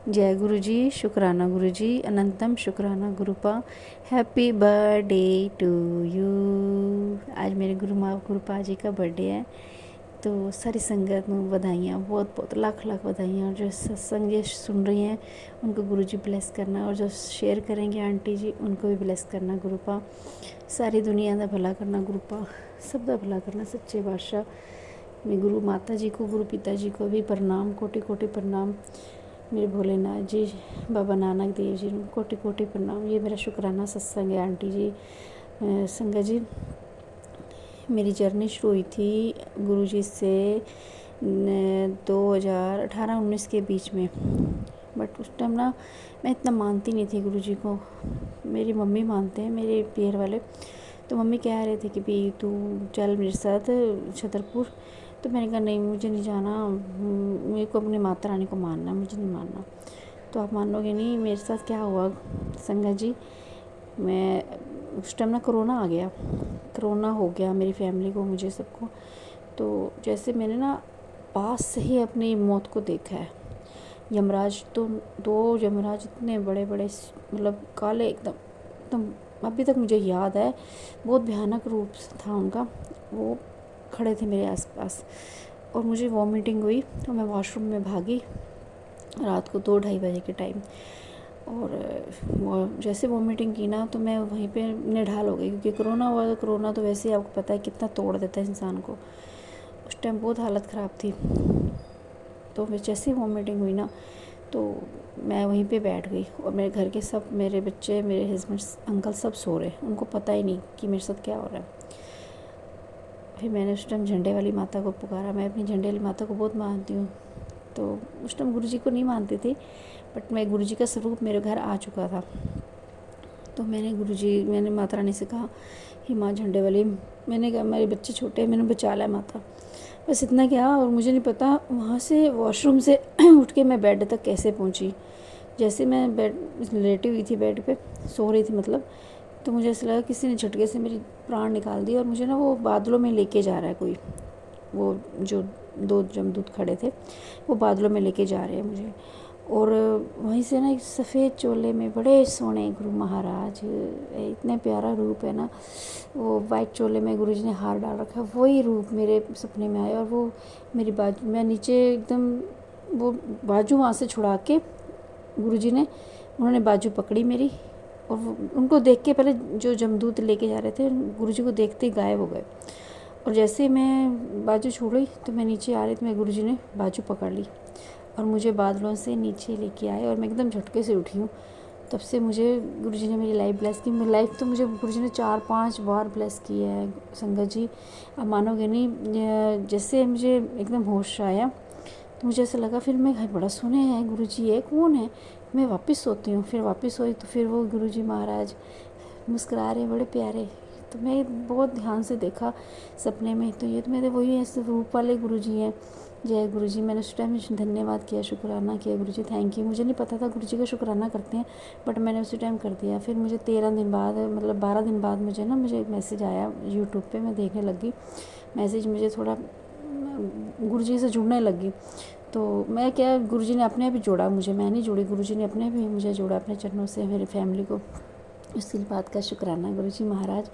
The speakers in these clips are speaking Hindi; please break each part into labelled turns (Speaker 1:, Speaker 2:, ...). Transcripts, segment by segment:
Speaker 1: जय गुरु जी, शुक्राना गुरु जी, अनंतम शुक्राना गुरुपा। Happy birthday to you. आज मेरे गुरुपा जी का बर्थडे है, तो सारी संगत में बधाइयाँ, बहुत बहुत लाख लाख बधाइयाँ। और जो सत्संग ये सुन रही हैं उनको गुरु जी ब्लेस करना, और जो शेयर करेंगे आंटी जी उनको भी ब्लेस करना गुरुपा। सारी दुनिया का भला करना गुरुपा, सब का भला करना सच्चे बादशाह। मेरे गुरु माता जी को, गुरु पिता जी को भी प्रणाम, कोटि कोटि प्रणाम। मेरे भोलेनाथ जी, बाबा नानक देव जी, कोटि कोटि प्रणाम। ये मेरा शुक्राना सत्संग है आंटी जी। संगत जी, मेरी जर्नी शुरू हुई थी गुरु जी से 2018-19 के बीच में। बट उस टाइम ना मैं इतना मानती नहीं थी गुरु जी को। मेरी मम्मी मानते हैं, मेरे पियर वाले। तो मम्मी कह रहे थे कि भाई तू चल मेरे साथ छतरपुर। तो मैंने कहा नहीं, मुझे नहीं जाना, मेरे को अपनी माता रानी को मानना, मुझे नहीं मानना। तो आप मानोगे नहीं मेरे साथ क्या हुआ संगत जी। मैं उस टाइम ना कोरोना आ गया, कोरोना हो गया मेरी फैमिली को, मुझे सबको। तो जैसे मैंने ना पास से ही अपनी मौत को देखा है। यमराज तो 2 यमराज इतने बड़े बड़े, मतलब काले एकदम एकदम, अभी तक मुझे याद है। बहुत भयानक रूप था उनका। वो खड़े थे मेरे आसपास और मुझे वॉमिटिंग हुई, तो मैं वॉशरूम में भागी रात को 2-2:30 बजे के टाइम। और वो जैसे वॉमिटिंग की ना तो मैं वहीं पे निढाल हो गई, क्योंकि कोरोना हुआ। तो कोरोना तो वैसे ही आपको पता है कितना तोड़ देता है इंसान को। उस टाइम बहुत हालत ख़राब थी। तो मैं जैसे ही वॉमिटिंग हुई ना तो मैं वहीं पे बैठ गई, और मेरे घर के सब, मेरे बच्चे, मेरे हस्बैंड, अंकल सब सो रहे, उनको पता ही नहीं कि मेरे साथ क्या हो रहा है। फिर मैंने उस टाइम झंडे वाली माता को पुकारा। मैं अपनी झंडे वाली माता को बहुत मानती हूँ। तो उस टाइम गुरु जी को नहीं मानती थी, बट मैं गुरु जी का स्वरूप मेरे घर आ चुका था। तो मैंने माता रानी से कहा, ही माँ झंडे वाली, मैंने कहा मेरे बच्चे छोटे हैं, मैंने बचा लिया माता, बस इतना क्या। और मुझे नहीं पता वहाँ से वॉशरूम से उठ के मैं बेड तक कैसे पहुँची। जैसे मैं बेड लेटी हुई थी, बेड पे सो रही थी मतलब, तो मुझे ऐसा लगा किसी ने झटके से मेरी प्राण निकाल दी। और मुझे ना वो बादलों में लेके जा रहा है कोई, वो जो 2 जमदूत खड़े थे वो बादलों में लेके जा रहे हैं मुझे। और वहीं से ना एक सफ़ेद चोले में बड़े सोने गुरु महाराज, इतने प्यारा रूप है ना। वो वाइट चोले में गुरु जी ने हार डाल रखा है, वही रूप मेरे सपने में आया। और वो मेरी बाजू, मैं नीचे एकदम, वो बाजू वहाँ से छुड़ा के गुरु जी ने, उन्होंने बाजू पकड़ी मेरी। और उनको देख के, पहले जो जमदूत लेके जा रहे थे गुरु जी को देखते ही गायब हो गए। और जैसे मैं बाजू छोड़ी तो मैं नीचे आ रही थी, मैं गुरु जी ने बाजू पकड़ ली और मुझे बादलों से नीचे लेके आए। और मैं एकदम झटके से उठी हूँ। तब से मुझे गुरु जी ने मेरी लाइफ ब्लेस की। मेरी लाइफ तो मुझे गुरु जी ने 4-5 बार ब्लेस की है संगत जी। आप मानोगे नहीं, जैसे मुझे एकदम होश आया तो मुझे ऐसा लगा, फिर मैं बड़ा सुने हैं गुरु जी है, कौन है। मैं वापस सोती हूँ, फिर वापस सोई तो फिर वो गुरु जी महाराज मुस्कुरा रहे, बड़े प्यारे। तो मैं बहुत ध्यान से देखा सपने में, तो ये तो मेरे वही ऐसे रूप वाले गुरु जी हैं। जय गुरु जी। मैंने उस टाइम धन्यवाद किया, शुक्राना किया, गुरु जी थैंक यू। मुझे नहीं पता था गुरु जी का शुक्राना करते हैं, बट मैंने उसी टाइम कर दिया। फिर मुझे 13 दिन बाद, मतलब 12 दिन बाद मुझे एक मैसेज आया यूट्यूब पे, मैं देखने लगी मैसेज, मुझे थोड़ा गुरु जी से जुड़ने लगी। तो मैं क्या, गुरु जी ने अपने आप ही जोड़ा मुझे, मैं नहीं जुड़ी, गुरु जी ने अपने भी मुझे जोड़ा अपने चरणों से, मेरी फैमिली को। उसी बात का शुक्राना गुरु जी महाराज।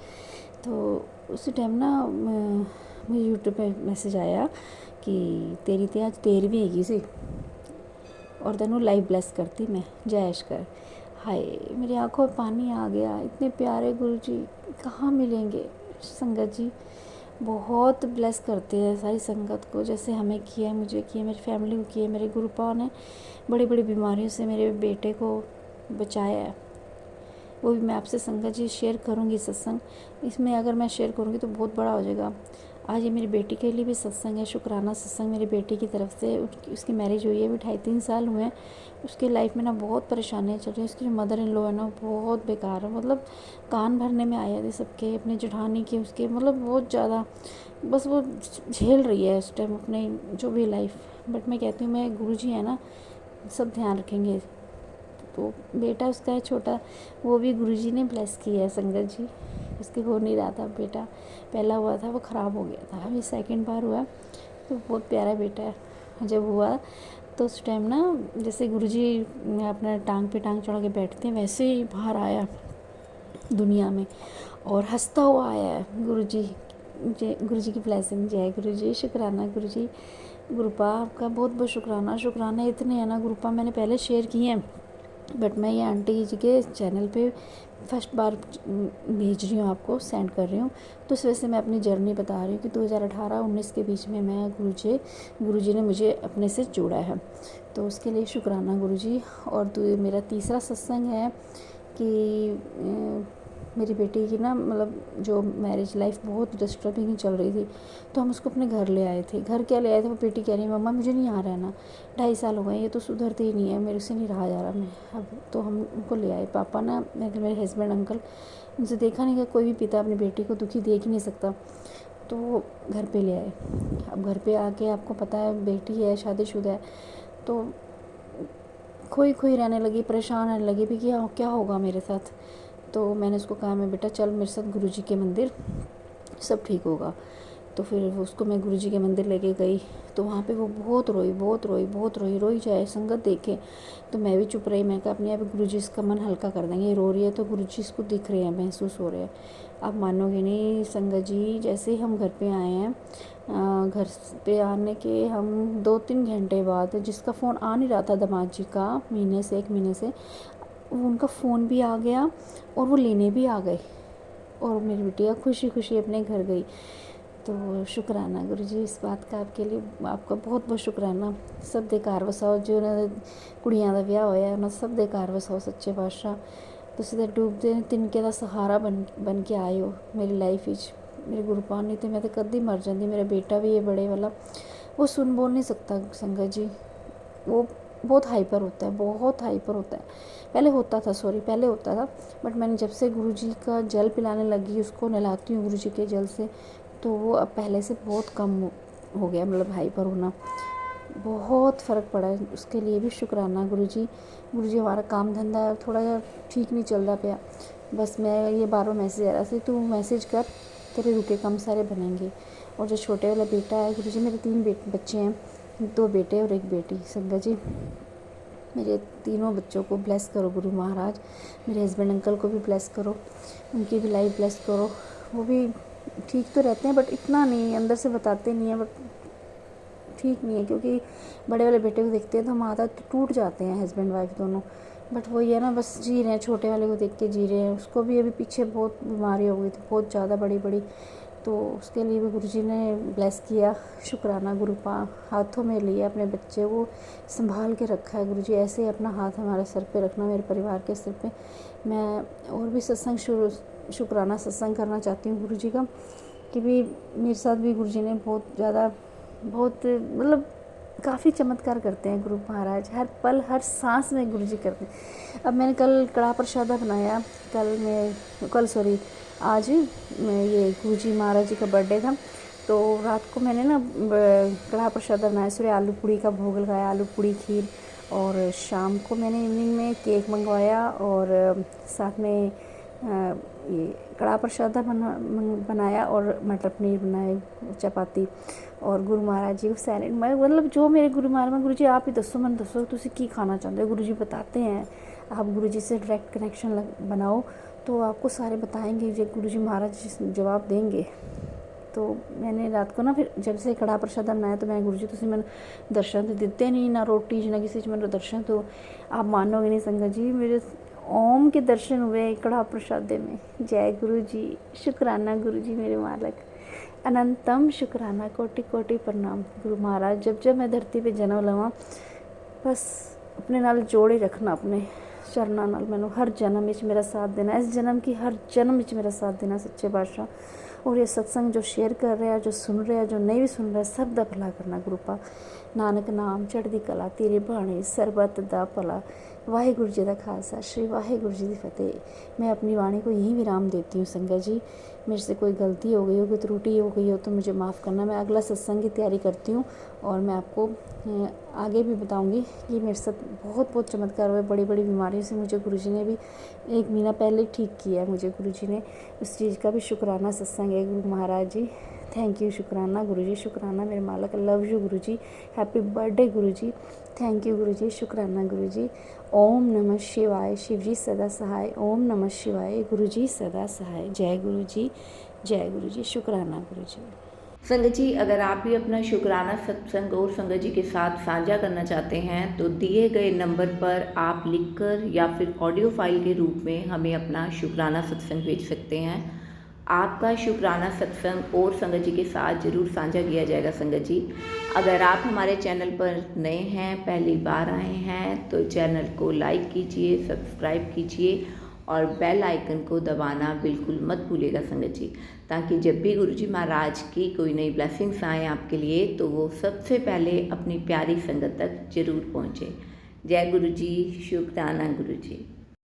Speaker 1: तो उसी टाइम ना मुझे यूट्यूब पे मैसेज आया कि तेरी ते आज 13वीं हैगी सी और तेनों लाइव ब्लेस करती मैं, जय कर। हाय, मेरी आंखों में पानी आ गया। इतने प्यारे गुरु जी कहाँ मिलेंगे। संगत जी बहुत ब्लेस करते हैं सारी संगत को, जैसे हमें किया है, मुझे किया, मेरी फैमिली को किया। मेरे गुरुपा ने बड़ी बड़ी बीमारियों से मेरे बेटे को बचाया है। वो भी मैं आपसे संगत जी शेयर करूँगी सत्संग। इसमें अगर मैं शेयर करूँगी तो बहुत बड़ा हो जाएगा। आज ये मेरी बेटी के लिए भी सत्संग है, शुक्राना सत्संग मेरी बेटी की तरफ से। उसकी मैरिज हुई है, अभी 2.5-3 साल हुए हैं। उसके लाइफ में ना बहुत परेशानियाँ चल रही हैं। उसकी जो मदर इन लॉ है ना बहुत बेकार है, मतलब कान भरने में आए थे सबके, अपने जेठानी के, उसके, मतलब बहुत ज़्यादा, बस वो झेल रही है इस टाइम अपने जो भी लाइफ। बट मैं कहती हूँ, मैं गुरु जी है ना, सब ध्यान रखेंगे। तो बेटा उसका है छोटा, वो भी गुरुजी ने ब्लेस किया है संगत जी। उसके हो नहीं रहा था बेटा, पहला हुआ था वो ख़राब हो गया था, अभी सेकंड बार हुआ। तो बहुत प्यारा बेटा है। जब हुआ तो उस टाइम ना जैसे गुरुजी अपना टांग पे टांग चढ़ा के बैठते हैं वैसे ही बाहर आया दुनिया में और हंसता हुआ आया है गुरुजी। जय गुरुजी की ब्लेसिंग, जय गुरुजी, शुक्राना गुरुजी। गुरुपा आपका बहुत बहुत शुक्राना। शुक्राना इतने हैं ना गुरुपा, मैंने पहले शेयर किए हैं बट मैं ये आंटी जी के चैनल पे फर्स्ट बार भेज रही हूँ, आपको सेंड कर रही हूँ। तो इस वजह से मैं अपनी जर्नी बता रही हूँ कि 2018-19 के बीच में मैं गुरुजी ने मुझे अपने से जोड़ा है, तो उसके लिए शुक्राना गुरुजी। और तो मेरा तीसरा सत्संग है कि मेरी बेटी की ना मतलब जो मैरिज लाइफ बहुत डिस्टर्बिंग चल रही थी, तो हम उसको अपने घर ले आए थे। घर क्या ले आए थे, वो बेटी कह रही मम्मा मुझे नहीं यहाँ रहना, 2.5 साल हो गए, ये तो सुधरते ही नहीं है, मेरे से नहीं रहा जा रहा मैं अब। तो हम उनको ले आए। पापा ना मेरे हस्बैंड अंकल, उनसे देखा नहीं कि कोई भी पिता अपनी बेटी को दुखी देख ही नहीं सकता, तो घर पे ले आए। अब घर पे आके आपको पता है बेटी है, शादीशुदा है, तो खोई रहने लगी, परेशान रहने लगी भी कि क्या होगा मेरे साथ। तो मैंने उसको कहा मैं बेटा चल मेरे साथ गुरुजी के मंदिर, सब ठीक होगा। तो फिर उसको मैं गुरुजी के मंदिर लेके गई, तो वहाँ पे वो बहुत रोई जाए संगत देखे। तो मैं भी चुप रही, मैं कहा अपने आप गुरुजी इसका मन हल्का कर देंगे, ये रो रही है तो गुरुजी इसको दिख रहे हैं, महसूस हो रहे हैं। आप मानोगे नहीं संगत जी, जैसे ही हम घर पे आए हैं, घर पे आने के हम 2-3 घंटे बाद, जिसका फ़ोन आ नहीं रहा था दामाद जी का 1 महीने से, उनका फ़ोन भी आ गया और वो लेने भी आ गए और मेरी बिटिया खुशी खुशी अपने घर गई। तो शुक्राना गुरुजी इस बात का आपके लिए, आपका बहुत बहुत शुक्राना। सब दे घर वसाओ, जो कुड़ियां दा ब्याह होया उन्होंने सब दे घर वसाओ सच्चे पातशाह। तुसीं ते डूबदे तिनके दा सहारा बन के आए हो मेरी लाइफ विच, मेरे गुरुपान। नहीं तो मैं तो कदी मर जाती। मेरा बेटा भी है बड़े वाला, वो सुन बोल नहीं सकता संगत जी, वो बहुत हाइपर होता है, बहुत हाइपर होता है। पहले होता था बट मैंने जब से गुरुजी का जल पिलाने लगी, उसको नहलाती हूँ गुरुजी के जल से, तो वो अब पहले से बहुत कम हो गया, मतलब हाइपर होना बहुत फ़र्क पड़ा है। उसके लिए भी शुक्राना गुरुजी। गुरुजी हमारा काम धंधा थोड़ा ठीक नहीं चलता पाया, बस मैं ये बार मैसेज आ रहा था तू मैसेज कर, तेरे रुके कम सारे बनेंगे। और जो छोटे वाला बेटा है गुरुजी, मेरे 3 बच्चे हैं, 2 बेटे और 1 बेटी। संगत जी मेरे तीनों बच्चों को ब्लेस करो गुरु महाराज, मेरे हस्बैंड अंकल को भी ब्लेस करो, उनकी भी लाइफ ब्लेस करो। वो भी ठीक तो रहते हैं बट इतना नहीं, अंदर से बताते नहीं हैं, बट ठीक नहीं है, क्योंकि बड़े वाले बेटे को देखते हैं तो हम आदत टूट जाते हैं हस्बैंड वाइफ दोनों। बट वही है ना, बस जी रहे हैं, छोटे वाले को देख के जी रहे हैं। उसको भी अभी पीछे बहुत बीमारी हो गई थी, बहुत ज़्यादा बड़ी, तो उसके लिए भी गुरुजी ने ब्लेस किया। शुक्राना गुरुपा, हाथों में लिया अपने बच्चे को संभाल के रखा है गुरुजी। ऐसे ही अपना हाथ हमारे सर पे रखना, मेरे परिवार के सिर पे। मैं और भी शुक्राना सत्संग करना चाहती हूँ गुरुजी का, कि भी मेरे साथ भी गुरुजी ने बहुत मतलब काफ़ी चमत्कार करते हैं गुरु महाराज, हर पल हर सांस में गुरुजी करते हैं। अब मैंने कल कड़ा प्रसादा बनाया, आज ये गुरुजी महाराज जी का बर्थडे था, तो रात को मैंने ना कड़ा प्रसादा बनाया, सुबह आलू पूड़ी का भोग लगाया, आलू पूड़ी खीर, और शाम को मैंने इवनिंग में केक मंगवाया और साथ में ये कड़ा प्रसादा बनाया और मटर पनीर बनाए, चपाती, और गुरु महाराज जी को सैलेड। मतलब जो मेरे गुरु महाराज, गुरु जी आप ही दसो, मैंने दसो तुसी की खाना चाहते हो, गुरु जी बताते हैं। आप गुरु जी से डायरेक्ट कनेक्शन बनाओ तो आपको सारे बताएंगे, जो गुरु जी महाराज जवाब देंगे। तो मैंने रात को ना फिर जब से कड़ा प्रसाद बनाया, तो मैं गुरु जी तुसी मैंने दर्शन तो दिते नहीं, ना रोटी ना किसी चीज़ मैंने दर्शन, तो आप मानोगे नहीं संगत जी, मेरे ओम के दर्शन हुए कड़ा प्रसाद में। जय गुरु जी, शुक्राना गुरु जी मेरे मालिक, अनंतम शुक्राना, कोटि कोटि प्रणाम गुरु महाराज। जब मैं धरती पे जन्म लवां, बस अपने नाल जोड़े रखना, अपने चरना नाल मैनू हर जन्म में मेरा साथ देना, इस जन्म की हर जन्म में मेरा साथ देना सच्चे बादशाह। और ये सत्संग जो शेयर कर रहे हैं, जो सुन रहे हैं, जो नहीं भी सुन रहे, सब दा भला करना गुरुपा। नानक नाम चढ़दी कला, तेरे बाणे सरबत दा भला। वाहिगुरु जी का खालसा, श्री वाहिगुरु जी की फतेह। मैं अपनी वाणी को यहीं विराम देती हूँ संगत जी। मेरे से कोई गलती हो गई हो, कोई त्रुटि हो गई हो तो मुझे माफ़ करना। मैं अगला सत्संग की तैयारी करती हूँ और मैं आपको आगे भी बताऊँगी कि मेरे साथ बहुत चमत्कार हुए। बड़ी बीमारियों से मुझे गुरुजी ने भी 1 महीना पहले ठीक किया है मुझे गुरुजी ने। उस चीज़ का भी शुक्राना सत्संग है गुरु महाराज जी। थैंक यू, शुक्राना गुरुजी, शुक्राना मेरे मालिक, love you Guruji, happy birthday Guruji, thank you Guruji, शुक्राना गुरुजी। ओम नमः शिवाय, शिवजी सदा सहाय, ओम नमः शिवाय, गुरुजी सदा सहाय। जय गुरुजी, जय गुरुजी, शुक्राना गुरुजी।
Speaker 2: संगत जी, अगर आप भी अपना शुक्राना सत्संग और संगत जी के साथ साझा करना चाहते हैं तो दिए गए नंबर पर आप लिखकर या फिर ऑडियो फाइल के रूप में हमें अपना शुक्राना सत्संग भेज सकते हैं। आपका शुक्राना सत्संग और संगत जी के साथ ज़रूर साझा किया जाएगा। संगत जी, अगर आप हमारे चैनल पर नए हैं, पहली बार आए हैं, तो चैनल को लाइक कीजिए, सब्सक्राइब कीजिए और बेल आइकन को दबाना बिल्कुल मत भूलिएगा संगत जी, ताकि जब भी गुरुजी महाराज की कोई नई ब्लेसिंग्स आए आपके लिए तो वो सबसे पहले अपनी प्यारी संगत तक जरूर पहुँचे। जय गुरुजी, शुक्राना गुरुजी।